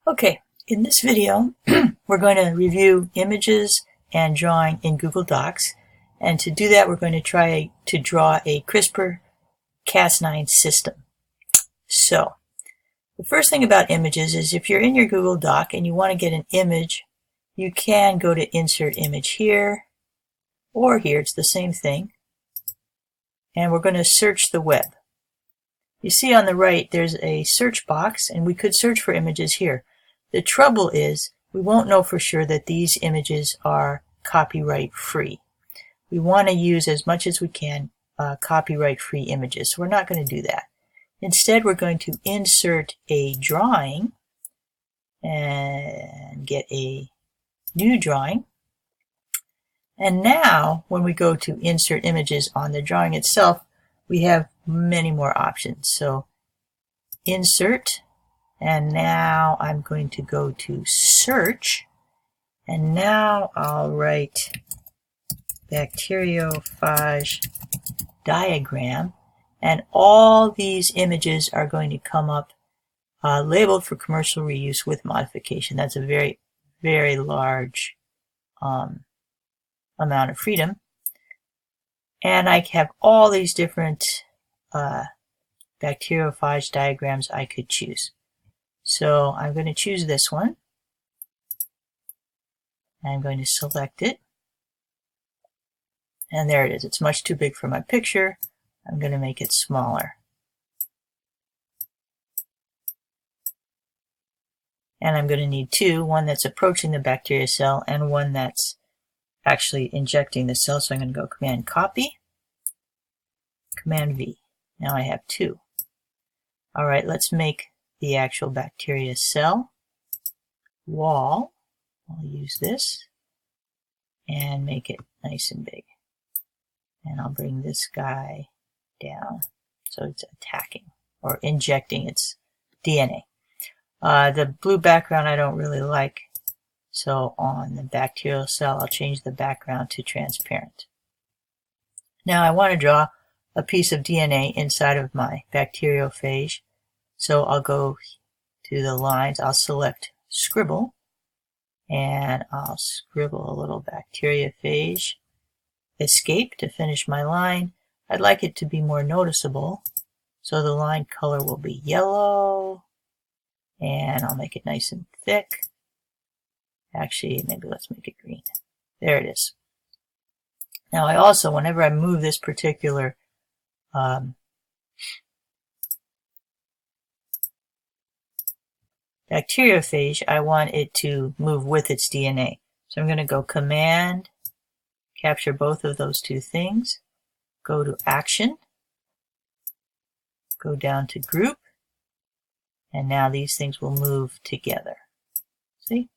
Okay, in this video, we're going to review images and drawing in Google Docs. And to do that, we're going to try to draw a CRISPR-Cas9 system. So, the first thing about images is if you're in your Google Doc and you want to get an image, you can go to Insert Image here or here. It's the same thing. And we're going to search the web. You see on the right, there's a search box, and we could search for images here. The trouble is, we won't know for sure that these images are copyright free. We want to use as much as we can copyright free images, so we're not going to do that. Instead, we're going to insert a drawing and get a new drawing. And now, when we go to insert images on the drawing itself, we have many more options. So, insert. And now I'm going to go to search, and now I'll write bacteriophage diagram, and all these images are going to come up labeled for commercial reuse with modification. That's a very, very large amount of freedom. And I have all these different bacteriophage diagrams I could choose. So I'm going to choose this one. I'm going to select it. And there it is. It's much too big for my picture. I'm going to make it smaller. And I'm going to need two, one that's approaching the bacteria cell and one that's actually injecting the cell. So I'm going to go Command Copy, Command V. Now I have two. All right, let's make the actual bacteria cell wall. I'll use this and make it nice and big. And I'll bring this guy down so it's attacking or injecting its DNA. The blue background I don't really like, so on the bacterial cell I'll change the background to transparent. Now I want to draw a piece of DNA inside of my bacteriophage. So I'll go to the lines, I'll select Scribble, and I'll scribble a little bacteriophage. Escape to finish my line. I'd like it to be more noticeable, so the line color will be yellow, and I'll make it nice and thick. Actually, maybe let's make it green. There it is. Now I also, whenever I move this particular bacteriophage, I want it to move with its DNA. So I'm going to go Command, capture both of those two things, go to Action, go down to Group, and now these things will move together. See?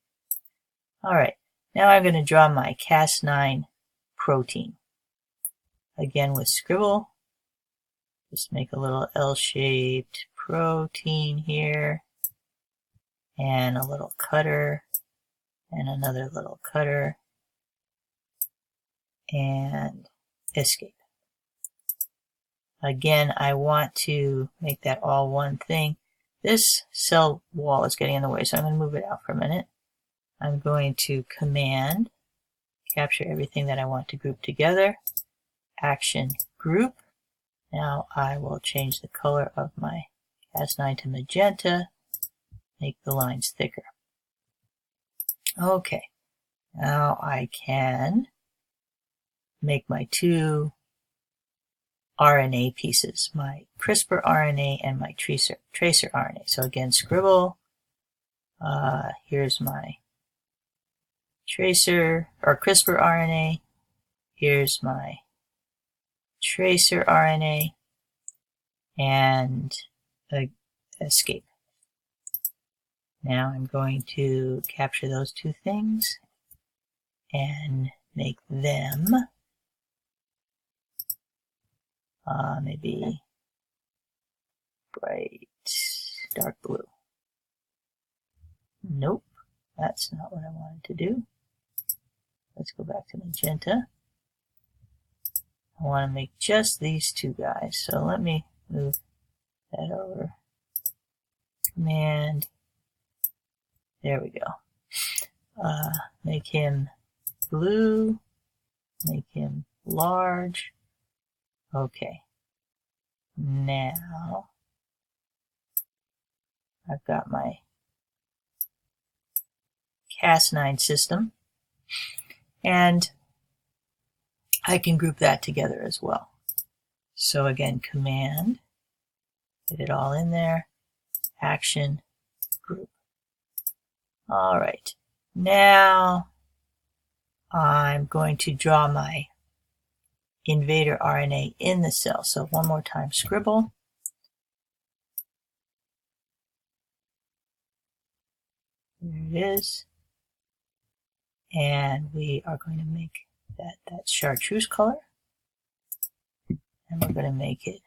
Alright, now I'm going to draw my Cas9 protein. Again with Scribble, just make a little L-shaped protein here, and a little cutter, and another little cutter, and escape. Again, I want to make that all one thing. This cell wall is getting in the way, so I'm going to move it out for a minute. I'm going to Command, capture everything that I want to group together, Action, Group. Now I will change the color of my Cas9 to magenta, make the lines thicker. Okay, now I can make my two RNA pieces, my CRISPR RNA and my tracer RNA. So again, Scribble, here's my tracer or CRISPR RNA, here's my tracer RNA, and escape. Now I'm going to capture those two things and make them maybe bright dark blue. Nope, that's not what I wanted to do. Let's go back to magenta. I want to make just these two guys, so let me move that over. Command There we go. Make him blue. Make him large. Okay. Now I've got my Cas9 system, and I can group that together as well. So again, Command, get it all in there, Action, Group. All right, now I'm going to draw my invader RNA in the cell. So one more time, scribble. There it is. And we are going to make that chartreuse color. And we're going to make it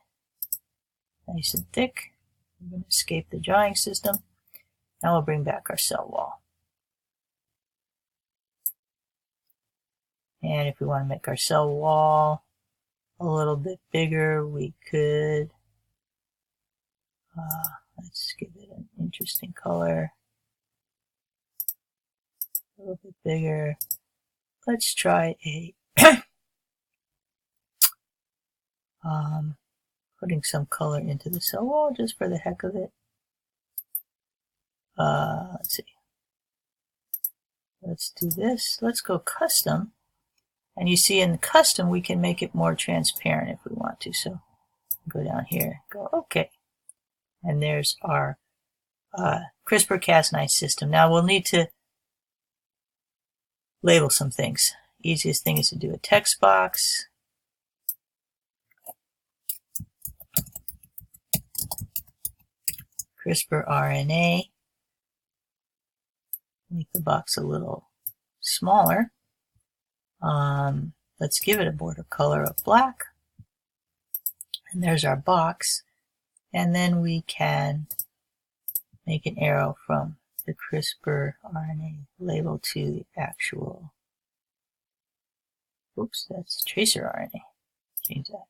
nice and thick. We're going to escape the drawing system. Now we'll bring back our cell wall. And if we want to make our cell wall a little bit bigger, we could, let's give it an interesting color. A little bit bigger. Let's try a putting some color into the cell wall just for the heck of it. Let's see. Let's do this. Let's go custom. And you see in the custom we can make it more transparent if we want to. So go down here, go OK. And there's our CRISPR-Cas9 system. Now we'll need to label some things. Easiest thing is to do a text box. CRISPR RNA. Make the box a little smaller. Let's give it a border color of black. And there's our box. And then we can make an arrow from the CRISPR RNA label to the actual, oops, that's tracer RNA. Change that.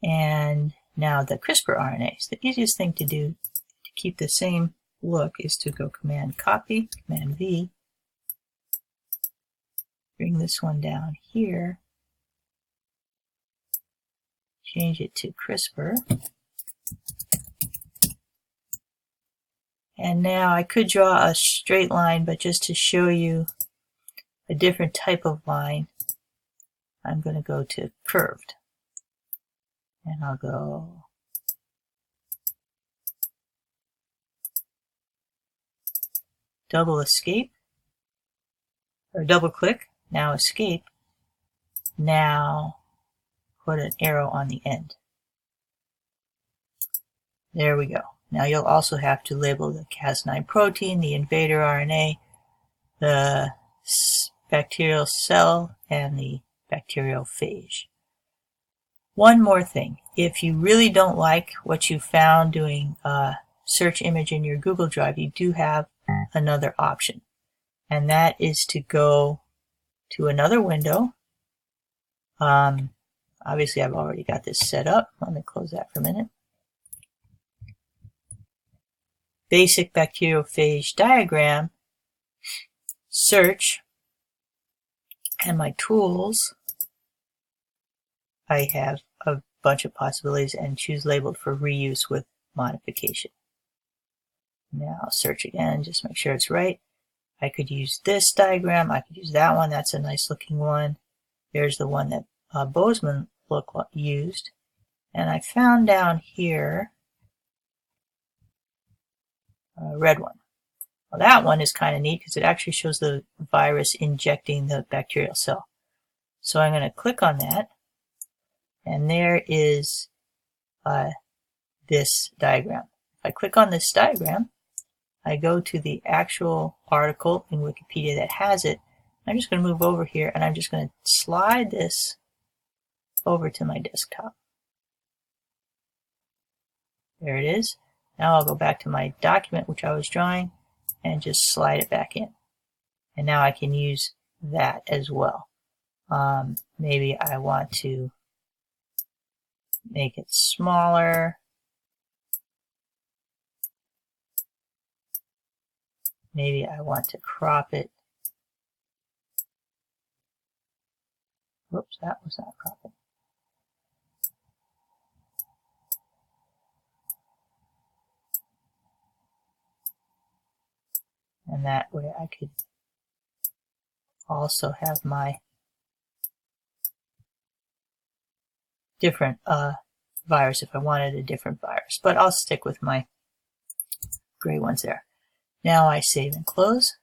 And now the CRISPR RNAs. The easiest thing to do to keep the same look is to go Command Copy, Command V, bring this one down here, change it to CRISPR, and now I could draw a straight line, but just to show you a different type of line, I'm going to go to curved. And I'll go double escape, or double click, now escape, now put an arrow on the end. There we go. Now you'll also have to label the Cas9 protein, the invader RNA, the bacterial cell, and the bacteriophage. One more thing, if you really don't like what you found doing a search image in your Google Drive, you do have another option, and that is to go to another window. Obviously I've already got this set up. Let me close that for a minute. Basic bacteriophage diagram, search, and my tools. I have a bunch of possibilities and choose labeled for reuse with modification. Now search again, just make sure it's right. I could use this diagram, I could use that one, that's a nice looking one. There's the one that Bozeman used. And I found down here a red one. Well, that one is kind of neat because it actually shows the virus injecting the bacterial cell. So I'm going to click on that. And there is this diagram. If I click on this diagram, I go to the actual article in Wikipedia that has it. I'm just going to move over here and I'm just going to slide this over to my desktop. There it is. Now I'll go back to my document which I was drawing and just slide it back in. And now I can use that as well. Maybe I want to make it smaller. Maybe I want to crop it. Whoops, that was not cropping. And that way I could also have my different virus if I wanted a different virus. But I'll stick with my gray ones there. Now I save and close.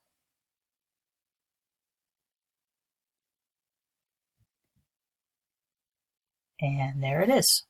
And there it is.